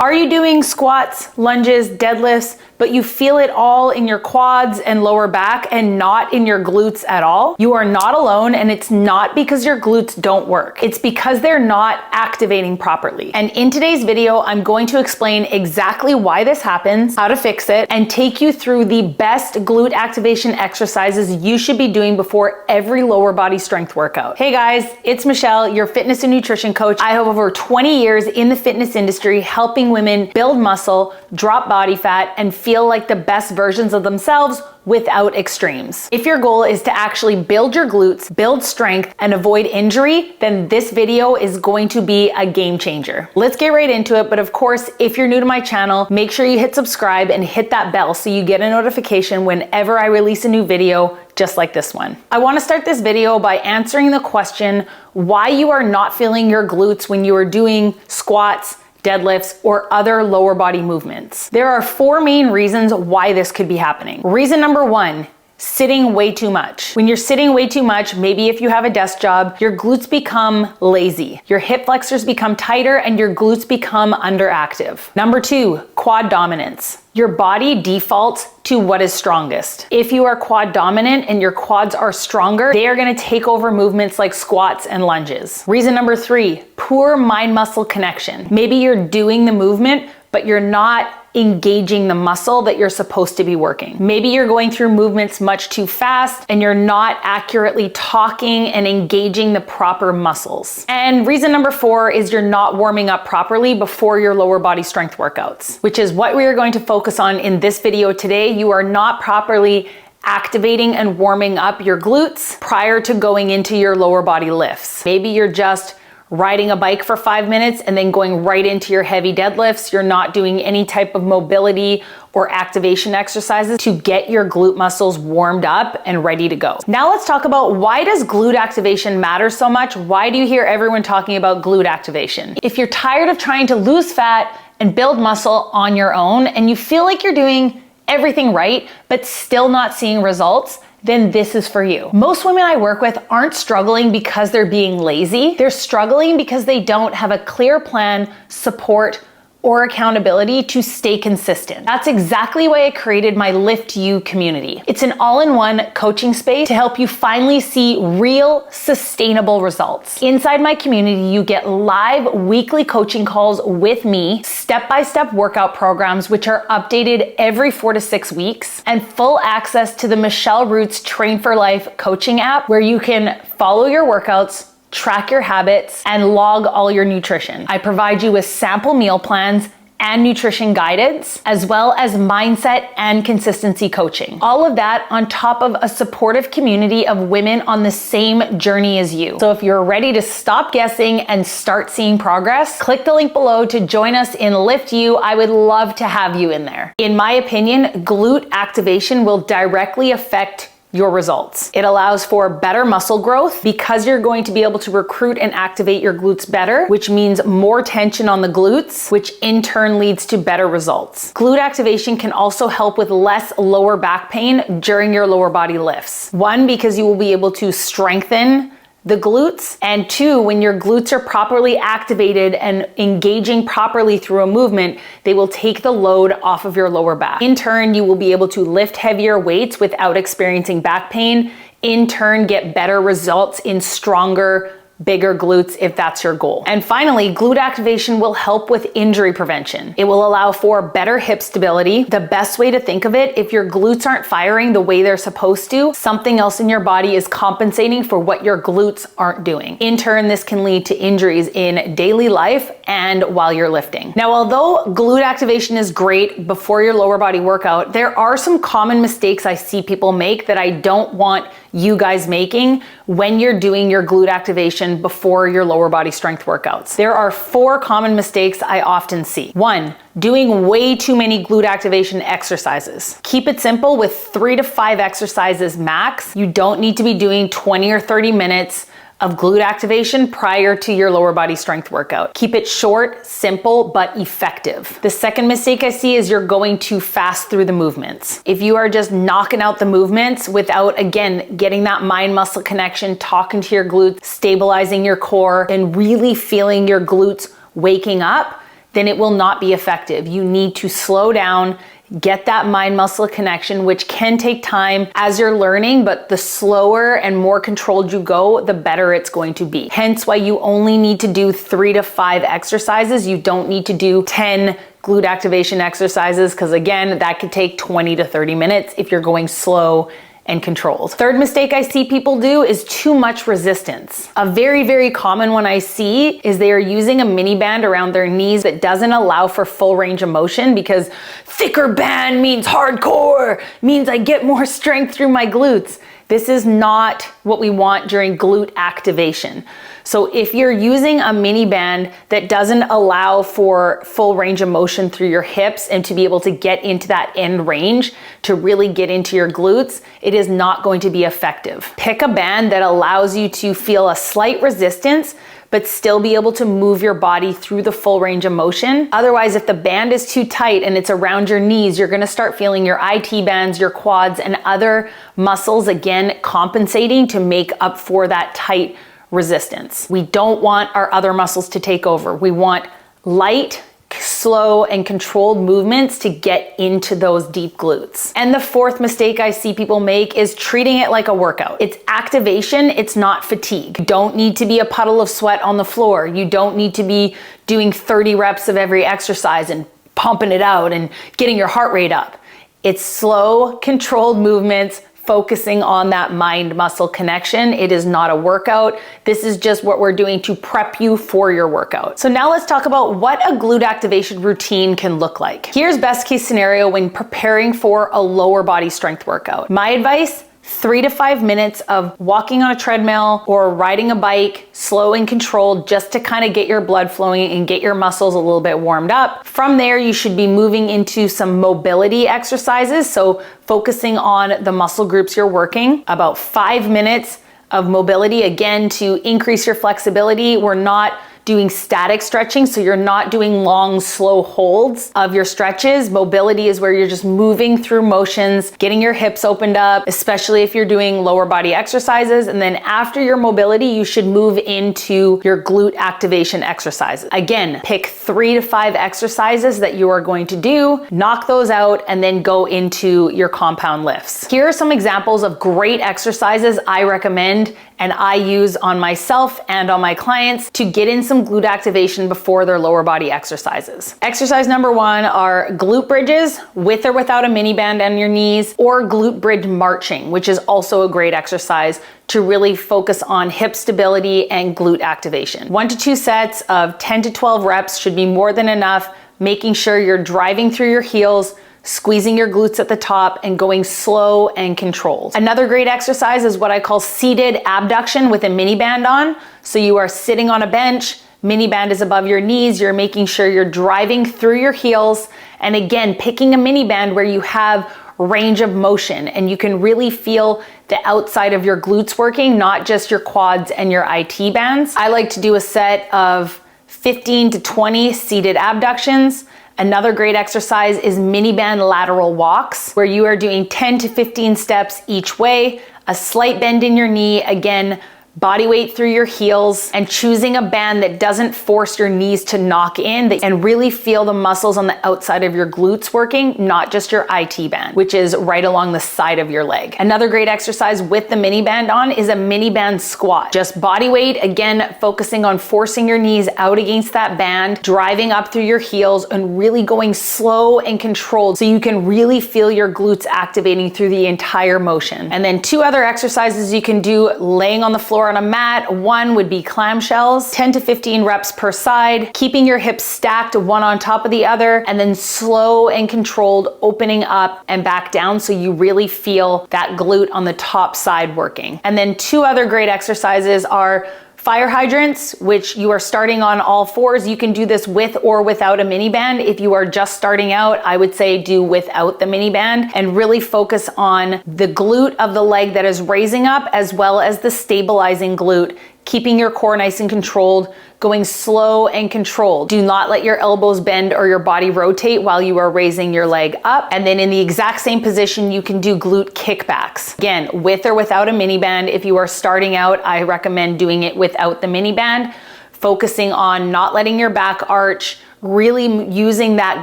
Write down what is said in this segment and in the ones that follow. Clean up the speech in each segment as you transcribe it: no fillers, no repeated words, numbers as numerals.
Are you doing squats, lunges, deadlifts, but you feel it all in your quads and lower back and not in your glutes at all? You are not alone, and it's not because your glutes don't work. It's because they're not activating properly. And in today's video, I'm going to explain exactly why this happens, how to fix it, and take you through the best glute activation exercises you should be doing before every lower body strength workout. Hey guys, it's Michelle, your fitness and nutrition coach. I have over 20 years in the fitness industry helping women build muscle, drop body fat, and feel like the best versions of themselves without extremes. If your goal is to actually build your glutes, build strength, and avoid injury, then this video is going to be a game changer. Let's get right into it. But of course, if you're new to my channel, make sure you hit subscribe and hit that bell so you get a notification whenever I release a new video just like this one. I want to start this video by answering the question why you are not feeling your glutes when you are doing squats, deadlifts, or other lower body movements. There are 4 main reasons why this could be happening. Reason number 1, sitting way too much. When you're sitting way too much, maybe if you have a desk job, your glutes become lazy. Your hip flexors become tighter and your glutes become underactive. Number 2, quad dominance. Your body defaults to what is strongest. If you are quad dominant and your quads are stronger, they are gonna take over movements like squats and lunges. Reason number 3, poor mind-muscle connection. Maybe you're doing the movement, but you're not engaging the muscle that you're supposed to be working. Maybe you're going through movements much too fast and you're not accurately talking and engaging the proper muscles. And reason number 4 is you're not warming up properly before your lower body strength workouts, which is what we are going to focus on in this video today. You are not properly activating and warming up your glutes prior to going into your lower body lifts. Maybe you're just riding a bike for 5 minutes and then going right into your heavy deadlifts. You're not doing any type of mobility or activation exercises to get your glute muscles warmed up and ready to go. Now let's talk about why does glute activation matter so much? Why do you hear everyone talking about glute activation? If you're tired of trying to lose fat and build muscle on your own and you feel like you're doing everything right, but still not seeing results, then this is for you. Most women I work with aren't struggling because they're being lazy. They're struggling because they don't have a clear plan, support, or accountability to stay consistent. That's exactly why I created my Lift You community. It's an all-in-one coaching space to help you finally see real, sustainable results. Inside my community, you get live weekly coaching calls with me, step-by-step workout programs, which are updated every 4 to 6 weeks, and full access to the Michelle Roots Train for Life coaching app, where you can follow your workouts, track your habits, and log all your nutrition. I provide you with sample meal plans and nutrition guidance, as well as mindset and consistency coaching. All of that on top of a supportive community of women on the same journey as you. So if you're ready to stop guessing and start seeing progress, click the link below to join us in Lift You. I would love to have you in there. In my opinion, glute activation will directly affect your results. It allows for better muscle growth because you're going to be able to recruit and activate your glutes better, which means more tension on the glutes, which in turn leads to better results. Glute activation can also help with less lower back pain during your lower body lifts. 1, because you will be able to strengthen the glutes, and 2, when your glutes are properly activated and engaging properly through a movement, they will take the load off of your lower back. In turn, you will be able to lift heavier weights without experiencing back pain, in turn get better results in stronger, bigger glutes if that's your goal. And finally, glute activation will help with injury prevention. It will allow for better hip stability. The best way to think of it, if your glutes aren't firing the way they're supposed to, something else in your body is compensating for what your glutes aren't doing. In turn, this can lead to injuries in daily life and while you're lifting. Now, although glute activation is great before your lower body workout, there are some common mistakes I see people make that I don't want you guys making when you're doing your glute activation before your lower body strength workouts. There are 4 common mistakes I often see. 1, doing way too many glute activation exercises. Keep it simple with 3 to 5 exercises max. You don't need to be doing 20 or 30 minutes of glute activation prior to your lower body strength workout. Keep it short, simple, but effective. The second mistake I see is you're going too fast through the movements. If you are just knocking out the movements without, again, getting that mind-muscle connection, talking to your glutes, stabilizing your core, and really feeling your glutes waking up, then it will not be effective. You need to slow down, get that mind muscle connection, which can take time as you're learning, but the slower and more controlled you go, the better it's going to be. Hence why you only need to do 3 to 5 exercises. You don't need to do 10 glute activation exercises, because again, that could take 20 to 30 minutes if you're going slow and controlled. Third mistake I see people do is too much resistance. A very, very common one I see is they are using a mini band around their knees that doesn't allow for full range of motion, because thicker band means hardcore, means I get more strength through my glutes. This is not what we want during glute activation. So if you're using a mini band that doesn't allow for full range of motion through your hips and to be able to get into that end range to really get into your glutes, it is not going to be effective. Pick a band that allows you to feel a slight resistance, but still be able to move your body through the full range of motion. Otherwise, if the band is too tight and it's around your knees, you're gonna start feeling your IT bands, your quads, and other muscles again compensating to make up for that tight resistance. We don't want our other muscles to take over. We want light, slow, and controlled movements to get into those deep glutes. And the fourth mistake I see people make is treating it like a workout. It's activation, it's not fatigue. You don't need to be a puddle of sweat on the floor. You don't need to be doing 30 reps of every exercise and pumping it out and getting your heart rate up. It's slow, controlled movements, focusing on that mind muscle connection. It is not a workout. This is just what we're doing to prep you for your workout. So now let's talk about what a glute activation routine can look like. Here's best case scenario when preparing for a lower body strength workout. My advice: 3 to 5 minutes of walking on a treadmill or riding a bike, slow and controlled, just to kind of get your blood flowing and get your muscles a little bit warmed up. From there, you should be moving into some mobility exercises. So focusing on the muscle groups you're working, about 5 minutes of mobility, again, to increase your flexibility. We're not doing static stretching, so you're not doing long, slow holds of your stretches. Mobility is where you're just moving through motions, getting your hips opened up, especially if you're doing lower body exercises. And then after your mobility, you should move into your glute activation exercises. Again, pick 3 to 5 exercises that you are going to do, knock those out, and then go into your compound lifts. Here are some examples of great exercises I recommend and I use on myself and on my clients to get in some glute activation before their lower body exercises. Exercise number 1 are glute bridges with or without a mini band on your knees, or glute bridge marching, which is also a great exercise to really focus on hip stability and glute activation. 1 to 2 sets of 10 to 12 reps should be more than enough, making sure you're driving through your heels, squeezing your glutes at the top, and going slow and controlled. Another great exercise is what I call seated abduction with a mini band on. So you are sitting on a bench, mini band is above your knees, you're making sure you're driving through your heels, and again, picking a mini band where you have range of motion and you can really feel the outside of your glutes working, not just your quads and your IT bands. I like to do a set of 15 to 20 seated abductions. Another great exercise is mini band lateral walks, where you are doing 10 to 15 steps each way, a slight bend in your knee, again, body weight through your heels, and choosing a band that doesn't force your knees to knock in and really feel the muscles on the outside of your glutes working, not just your IT band, which is right along the side of your leg. Another great exercise with the mini band on is a mini band squat. Just body weight, again, focusing on forcing your knees out against that band, driving up through your heels, and really going slow and controlled so you can really feel your glutes activating through the entire motion. And then 2 other exercises you can do laying on the floor on a mat. 1 would be clamshells, 10 to 15 reps per side, keeping your hips stacked one on top of the other, and then slow and controlled opening up and back down so you really feel that glute on the top side working. And then 2 other great exercises are fire hydrants, which you are starting on all 4s. You can do this with or without a mini band. If you are just starting out, I would say do without the mini band and really focus on the glute of the leg that is raising up, as well as the stabilizing glute, keeping your core nice and controlled, going slow and controlled. Do not let your elbows bend or your body rotate while you are raising your leg up. And then in the exact same position, you can do glute kickbacks. Again, with or without a mini band. If you are starting out, I recommend doing it without the mini band, focusing on not letting your back arch, really using that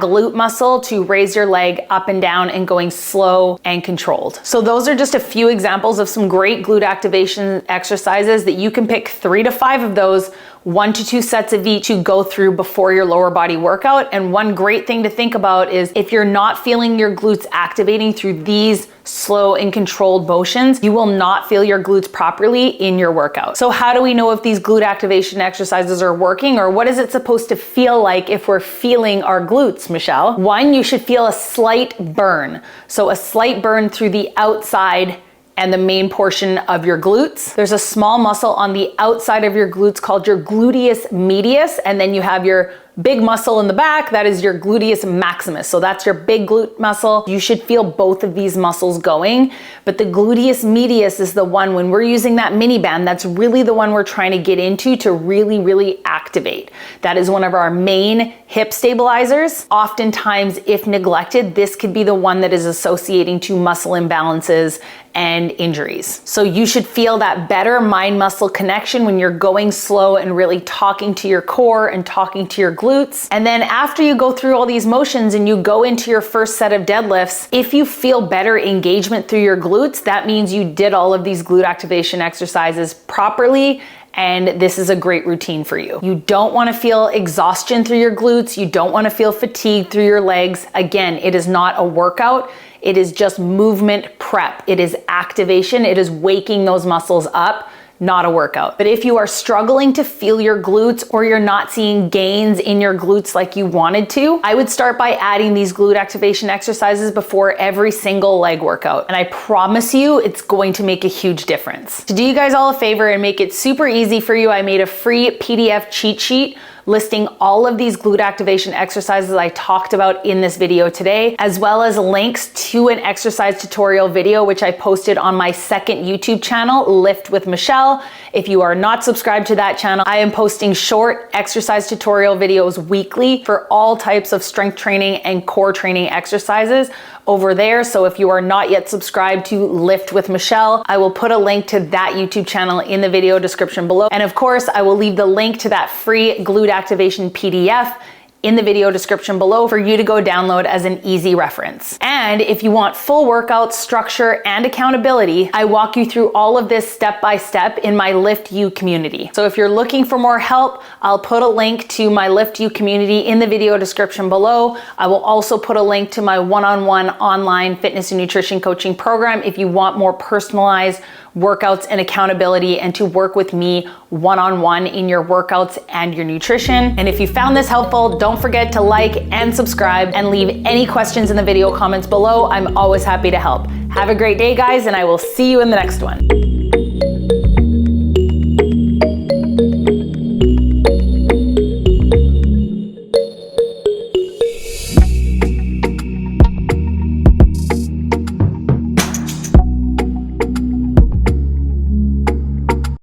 glute muscle to raise your leg up and down and going slow and controlled. So those are just a few examples of some great glute activation exercises that you can pick 3 to 5 of those, 1 to 2 sets of each to go through before your lower body workout. And one great thing to think about is if you're not feeling your glutes activating through these slow and controlled motions, you will not feel your glutes properly in your workout. So how do we know if these glute activation exercises are working, or what is it supposed to feel like if we're feeling our glutes, Michelle? 1, you should feel a slight burn. So a slight burn through the outside and the main portion of your glutes. There's a small muscle on the outside of your glutes called your gluteus medius, and then you have your big muscle in the back, that is your gluteus maximus. So that's your big glute muscle. You should feel both of these muscles going, but the gluteus medius is the one, when we're using that mini band, that's really the one we're trying to get into to really, really activate. That is one of our main hip stabilizers. Oftentimes, if neglected, this could be the one that is associating to muscle imbalances and injuries. So you should feel that better mind-muscle connection when you're going slow and really talking to your core and talking to your glutes. And then after you go through all these motions and you go into your first set of deadlifts, if you feel better engagement through your glutes, that means you did all of these glute activation exercises properly, and this is a great routine for you. You don't want to feel exhaustion through your glutes. You don't want to feel fatigue through your legs. Again, it is not a workout. It is just movement prep. It is activation. It is waking those muscles up, not a workout. But if you are struggling to feel your glutes, or you're not seeing gains in your glutes like you wanted to, I would start by adding these glute activation exercises before every single leg workout. And I promise you, it's going to make a huge difference. To do you guys all a favor and make it super easy for you, I made a free PDF cheat sheet listing all of these glute activation exercises I talked about in this video today, as well as links to an exercise tutorial video, which I posted on my second YouTube channel, Lift with Michelle. If you are not subscribed to that channel, I am posting short exercise tutorial videos weekly for all types of strength training and core training exercises over there. So if you are not yet subscribed to Lift with Michelle, I will put a link to that YouTube channel in the video description below. And of course, I will leave the link to that free glute activation PDF in the video description below for you to go download as an easy reference. And if you want full workout structure and accountability, I walk you through all of this step by step in my Lift U community. So if you're looking for more help, I'll put a link to my Lift U community in the video description below. I will also put a link to my one-on-one online fitness and nutrition coaching program if you want more personalized workouts and accountability, and to work with me one-on-one in your workouts and your nutrition. And if you found this helpful, don't forget to like and subscribe, and leave any questions in the video comments below. I'm always happy to help. Have a great day, guys, and I will see you in the next one.